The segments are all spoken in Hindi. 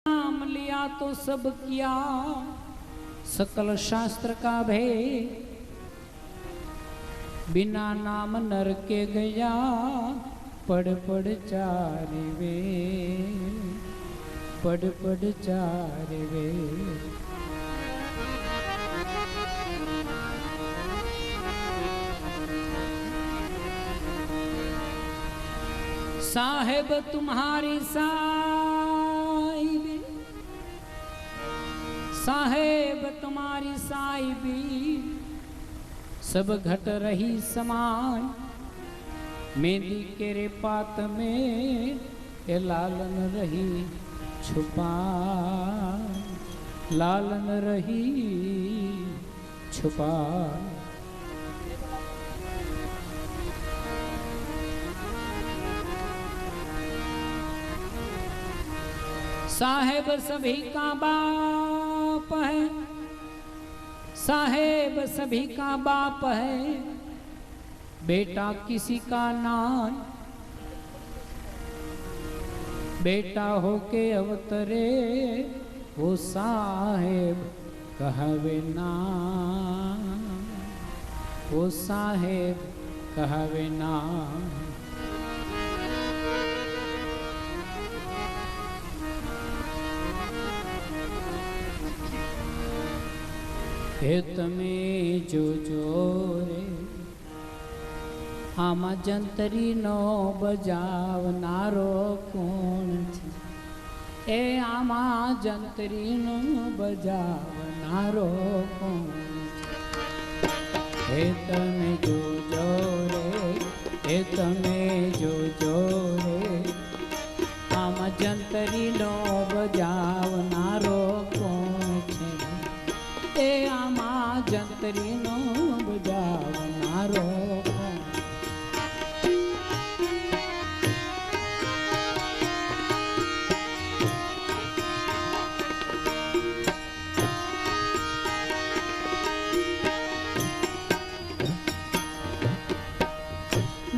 नाम लिया तो सब किया सकल शास्त्र का भेद, बिना नाम नर के गया पढ़ पढ़ चार वेद, पढ़ पढ़ चार वेद। साहेब तुम्हारी साहिबी, साहेब तुम्हारी साहिबी सब घट रही समान, मेहंदी के रे पात में ये लालन रही छुपा, लालन रही छुपा। साहेब सभी का बाप है, साहेब सभी का बाप है, बेटा किसी का नान, बेटा होके अवतरे वो साहेब कहवे नाम, वो साहेब कहवे नाम। हे तमे जोजो रे आमा जंतरी नो बजावनारो कोण छे, ए आमा जंतरी नो बजावनारो कोण छे। हे तमे जोजो रे, हे तमे जोजो रे आमा जंतरी नो बजावनारो कोण छे, ए आमा जंतरी नो बजावनारो कोण।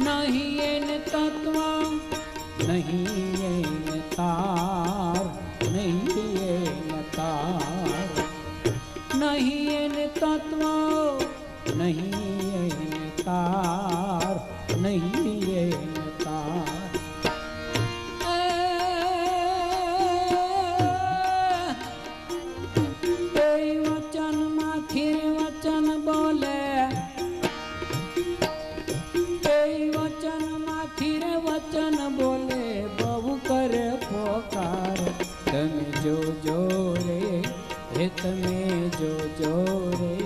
नहीं ये तत्व नहीं ये तार, नहीं ये तार, नहीं ये तत्व नहीं ये तार, नहीं ये तार। वचन माथी वचन बोले, वचन माथी रे वचन बोले, बहु करे पोकार तमे जो जो रे, हे तमे जो जो रे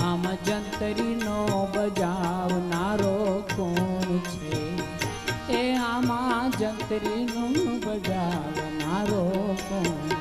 आमा जंतरी नो बजावनारो कोण छे, ए आमा जंतरी नो बजावनारो कोण छे।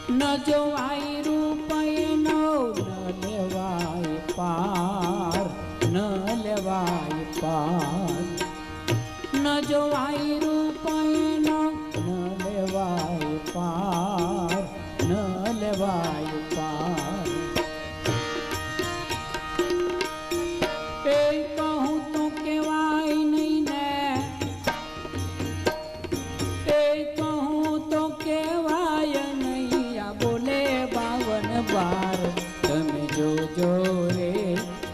न जो आई रूपये नो न लेवाय पार, न लेवाय पार, न जो आई रूपये नो न लेवाय पार, न लेवाय पार। पे कहूँ तो केवाय नहीं ने, पे कहूँ तो केवाय नहीं, या बोले बावन बार तमे जो जो रे,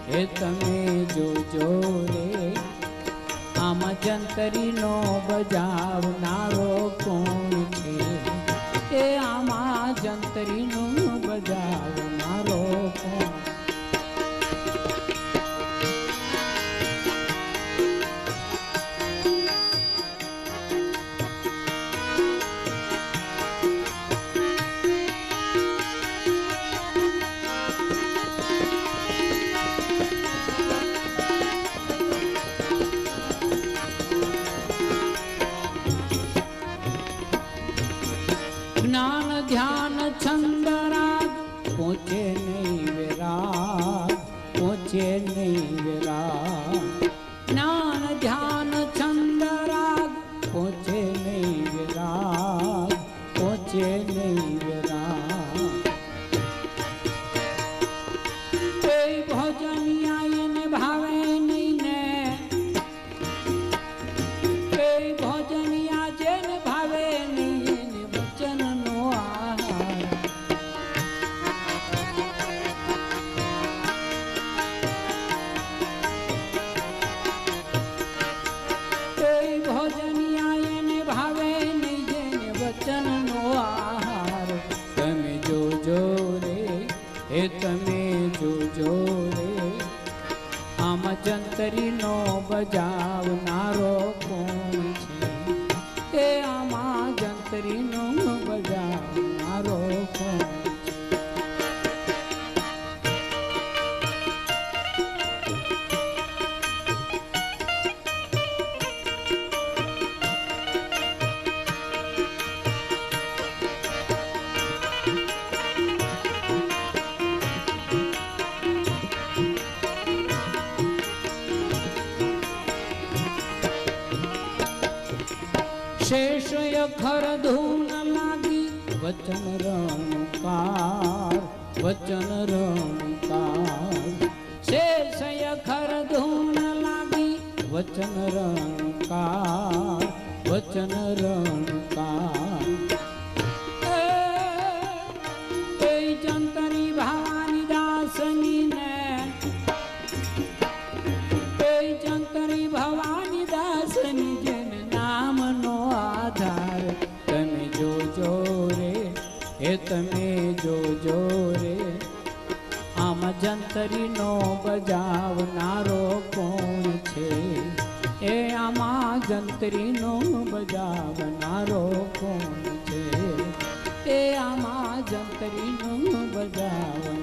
हे तमे जो जो रे आमा जंतरी नो बजावनारो कोण छे, ए आमा जंतरी नो बजावनारो कोण। પહોંચે નહીં વિરાગ, પહોંચે નહીં વિરાગ. જ્ઞાન ધ્યાન છંદ રાગ પહોંચે નહીં વિરાગ, પહોંચે નહીં વિરાગ. કોઈ ભોજનિયા એને ભાવે નહીં ને, કોઈ ભોજનિયા જેને ભાવે નહીં એને વચનનો આહાર. કોઈ ભોજનિયા એને ભાવે નહીં જેને વચનનો આહાર. તમે જોજો રે, એ તમે જોજો રે, આમાં જંતરીનો બજાવનારો કોણ છે? એ આમાં જંતરીનો બજાવનારો કોણ છે? શેષ અખર ધૂન લાગી વચન રણકાર, વચન રણકાર. શેષ અખર ધૂન લાગી વચન રણકાર, વચન રણકાર. એ જંતરી ભવાની દાસની ને, એ જંતરી ભવાની દાસની જેને નામનો આધાર. તમે જોજો રે, એ તમે જોજો રે, આમાં જંતરીનો બજાવનારો કોણ છે? એ આમાં જંતરીનો બજાવનારો કોણ છે? એ આમાં જંતરીનો બજાવનારો